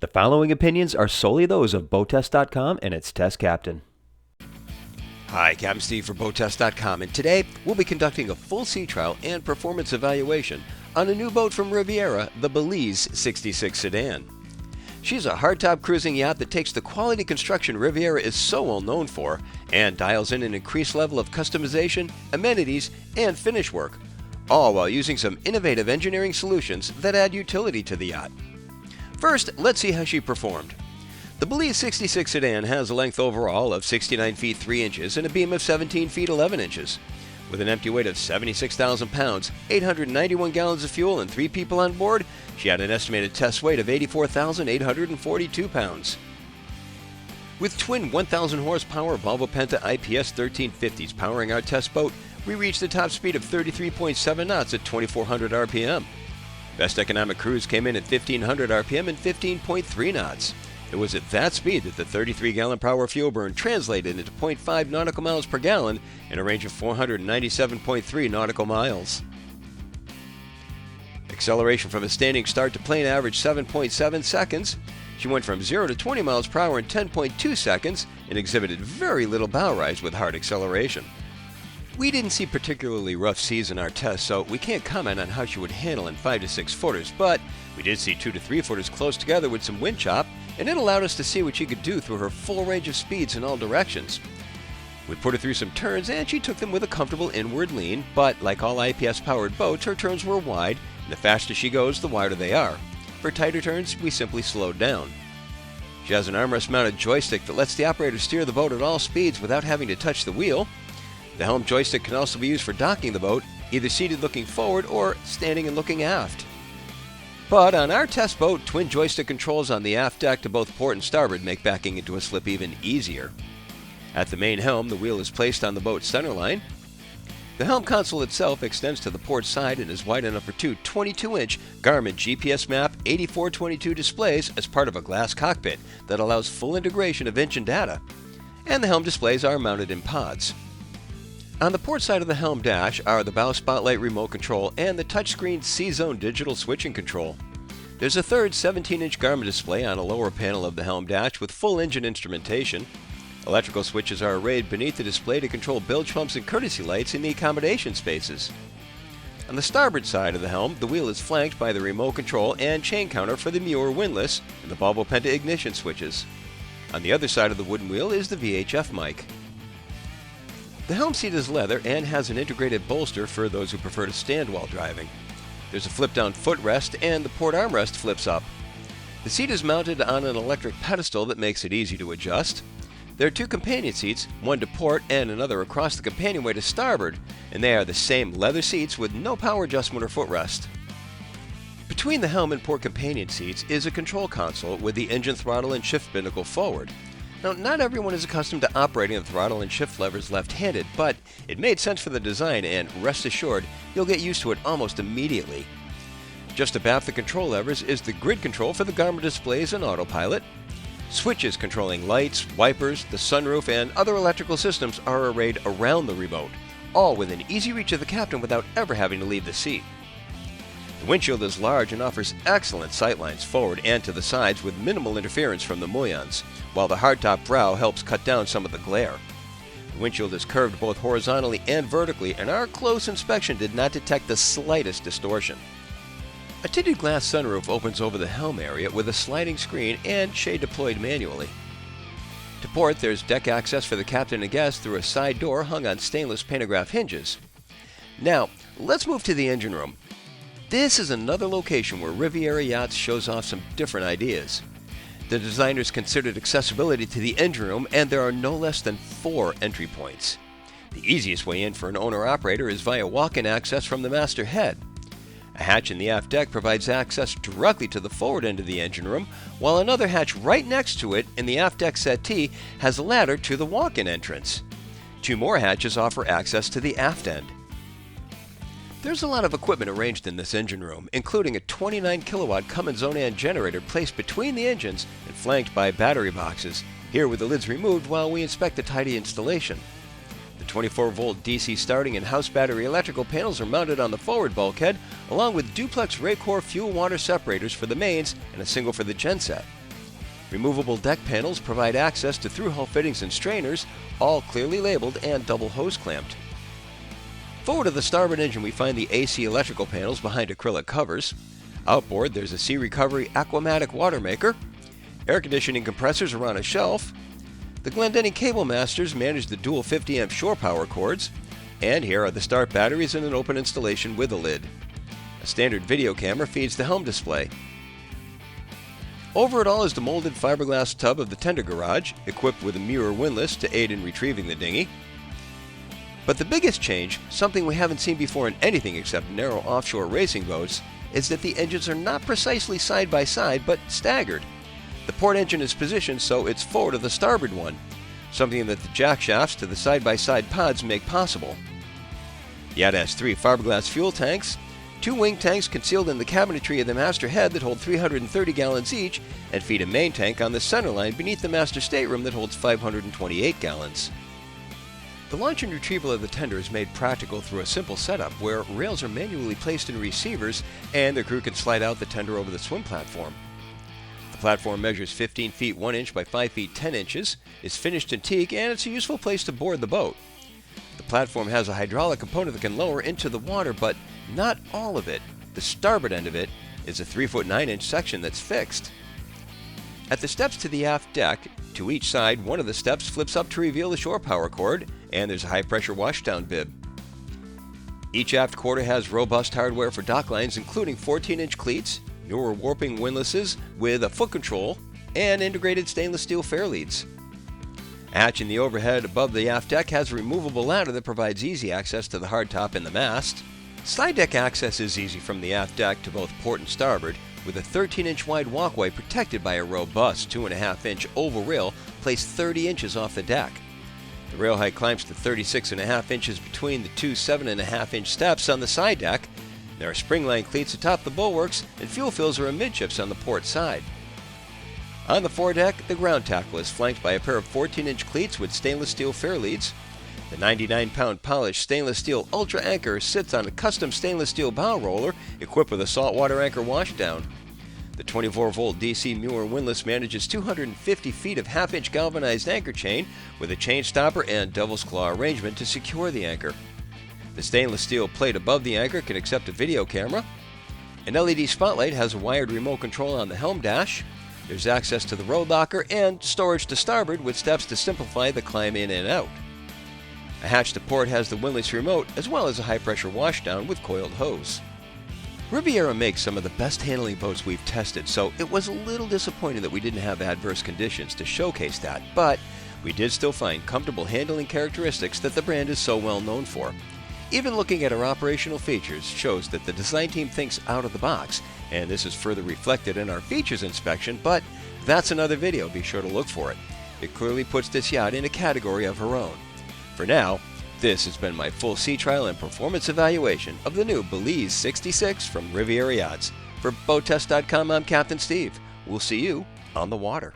The following opinions are solely those of BoatTEST.com and its test captain. Hi, Captain Steve for BoatTEST.com, and today we'll be conducting a full sea trial and performance evaluation on a new boat from Riviera, the Belize 66 Sedan. She's a hardtop cruising yacht that takes the quality construction Riviera is so well known for and dials in an increased level of customization, amenities, and finish work, all while using some innovative engineering solutions that add utility to the yacht. First, let's see how she performed. The Belize 66 Sedan has a length overall of 69 feet 3 inches and a beam of 17 feet 11 inches. With an empty weight of 76,000 pounds, 891 gallons of fuel, and 3 people on board, she had an estimated test weight of 84,842 pounds. With twin 1,000 horsepower Volvo Penta IPS 1350s powering our test boat, we reached a top speed of 33.7 knots at 2,400 RPM. Best economic cruise came in at 1,500 RPM and 15.3 knots. It was at that speed that the 33-gallon-per-hour fuel burn translated into 0.5 nautical miles per gallon and a range of 497.3 nautical miles. Acceleration from a standing start to plane averaged 7.7 seconds. She went from 0 to 20 miles per hour in 10.2 seconds and exhibited very little bow rise with hard acceleration. We didn't see particularly rough seas in our test, so we can't comment on how she would handle in 5 to 6 footers, but we did see 2 to 3 footers close together with some wind chop, and it allowed us to see what she could do through her full range of speeds in all directions. We put her through some turns, and she took them with a comfortable inward lean, but like all IPS-powered boats, her turns were wide, and the faster she goes, the wider they are. For tighter turns, we simply slowed down. She has an armrest-mounted joystick that lets the operator steer the boat at all speeds without having to touch the wheel. The Helm joystick can also be used for docking the boat, either seated looking forward or standing and looking aft. But on our test boat, twin joystick controls on the aft deck to both port and starboard make backing into a slip even easier. At the main helm, the wheel is placed on the boat's centerline. The helm console itself extends to the port side and is wide enough for two 22-inch Garmin GPS Map 8422 displays as part of a glass cockpit that allows full integration of engine data. And the helm displays are mounted in pods. On the port side of the helm dash are the bow spotlight remote control and the touchscreen C-Zone digital switching control. There's a third 17-inch Garmin display on a lower panel of the helm dash with full engine instrumentation. Electrical switches are arrayed beneath the display to control bilge pumps and courtesy lights in the accommodation spaces. On the starboard side of the helm, the wheel is flanked by the remote control and chain counter for the Muir windlass and the Volvo Penta ignition switches. On the other side of the wooden wheel is the VHF mic. The helm seat is leather and has an integrated bolster for those who prefer to stand while driving. There's a flip-down footrest and the port armrest flips up. The seat is mounted on an electric pedestal that makes it easy to adjust. There are 2 companion seats, one to port and another across the companionway to starboard, and they are the same leather seats with no power adjustment or footrest. Between the helm and port companion seats is a control console with the engine throttle and shift binnacle forward. Now, not everyone is accustomed to operating the throttle and shift levers left-handed, but it made sense for the design, and rest assured, you'll get used to it almost immediately. Just abaft the control levers is the grid control for the Garmin displays and autopilot. Switches controlling lights, wipers, the sunroof, and other electrical systems are arrayed around the remote, all within easy reach of the captain without ever having to leave the seat. The windshield is large and offers excellent sightlines forward and to the sides with minimal interference from the mullions, while the hardtop brow helps cut down some of the glare. The windshield is curved both horizontally and vertically, and our close inspection did not detect the slightest distortion. A tinted glass sunroof opens over the helm area with a sliding screen and shade deployed manually. To port, there's deck access for the captain and guests through a side door hung on stainless pantograph hinges. Now, let's move to the engine room. This is another location where Riviera Yachts shows off some different ideas. The designers considered accessibility to the engine room, and there are no less than 4 entry points. The easiest way in for an owner-operator is via walk-in access from the master head. A hatch in the aft deck provides access directly to the forward end of the engine room, while another hatch right next to it in the aft deck settee has a ladder to the walk-in entrance. 2 more hatches offer access to the aft end. There's a lot of equipment arranged in this engine room, including a 29-kilowatt Cummins Onan generator placed between the engines and flanked by battery boxes, here with the lids removed while we inspect the tidy installation. The 24-volt DC starting and house battery electrical panels are mounted on the forward bulkhead, along with duplex Raycor fuel water separators for the mains and a single for the genset. Removable deck panels provide access to through-hull fittings and strainers, all clearly labeled and double hose clamped. Forward of the starboard engine, we find the AC electrical panels behind acrylic covers. Outboard, there's a Sea Recovery Aquamatic water maker. Air conditioning compressors are on a shelf. The Glendenning cable masters manage the dual 50-amp shore power cords. And here are the start batteries in an open installation with a lid. A standard video camera feeds the Helm display. Over it all is the molded fiberglass tub of the tender garage, equipped with a mirror windlass to aid in retrieving the dinghy. But the biggest change, something we haven't seen before in anything except narrow offshore racing boats, is that the engines are not precisely side by side, but staggered. The port engine is positioned so it's forward of the starboard one, something that the jack shafts to the side-by-side pods make possible. The Yacht has 3 fiberglass fuel tanks, 2 wing tanks concealed in the cabinetry of the master head that hold 330 gallons each, and feed a main tank on the center line beneath the master stateroom that holds 528 gallons. The launch and retrieval of the tender is made practical through a simple setup where rails are manually placed in receivers and the crew can slide out the tender over the swim platform. The platform measures 15 feet 1 inch by 5 feet 10 inches, is finished in teak, and it's a useful place to board the boat. The platform has a hydraulic component that can lower into the water, but not all of it. The starboard end of it is a 3 foot 9 inch section that's fixed. At the steps to the aft deck, to each side, one of the steps flips up to reveal the shore power cord, and there's a high pressure washdown bib. Each aft quarter has robust hardware for dock lines, including 14-inch cleats, newer warping windlasses with a foot control, and integrated stainless steel fairleads. A hatch in the overhead above the aft deck has a removable ladder that provides easy access to the hardtop and the mast. Slide deck access is easy from the aft deck to both port and starboard, with a 13-inch wide walkway protected by a robust 2.5-inch oval rail placed 30 inches off the deck. The rail height climbs to 36.5 inches between the 2 7.5-inch steps on the side deck. There are spring-line cleats atop the bulwarks, and fuel fills are amidships on the port side. On the foredeck, the ground tackle is flanked by a pair of 14-inch cleats with stainless steel fairleads. The 99-pound polished stainless steel Ultra anchor sits on a custom stainless steel bow roller equipped with a saltwater anchor washdown. The 24-volt DC Muir windlass manages 250 feet of half-inch galvanized anchor chain with a chain stopper and devil's claw arrangement to secure the anchor. The stainless steel plate above the anchor can accept a video camera. An LED spotlight has a wired remote control on the helm dash. There's access to the road locker and storage to starboard with steps to simplify the climb in and out. A hatch to port has the windlass remote as well as a high-pressure washdown with coiled hose. Riviera makes some of the best handling boats we've tested, so it was a little disappointing that we didn't have adverse conditions to showcase that, but we did still find comfortable handling characteristics that the brand is so well known for. Even looking at our operational features shows that the design team thinks out of the box, and this is further reflected in our features inspection, but that's another video, be sure to look for it. It clearly puts this yacht in a category of her own. For now, this has been my full sea trial and performance evaluation of the new Belize 66 from Riviera Yachts. For BoatTEST.com, I'm Captain Steve. We'll see you on the water.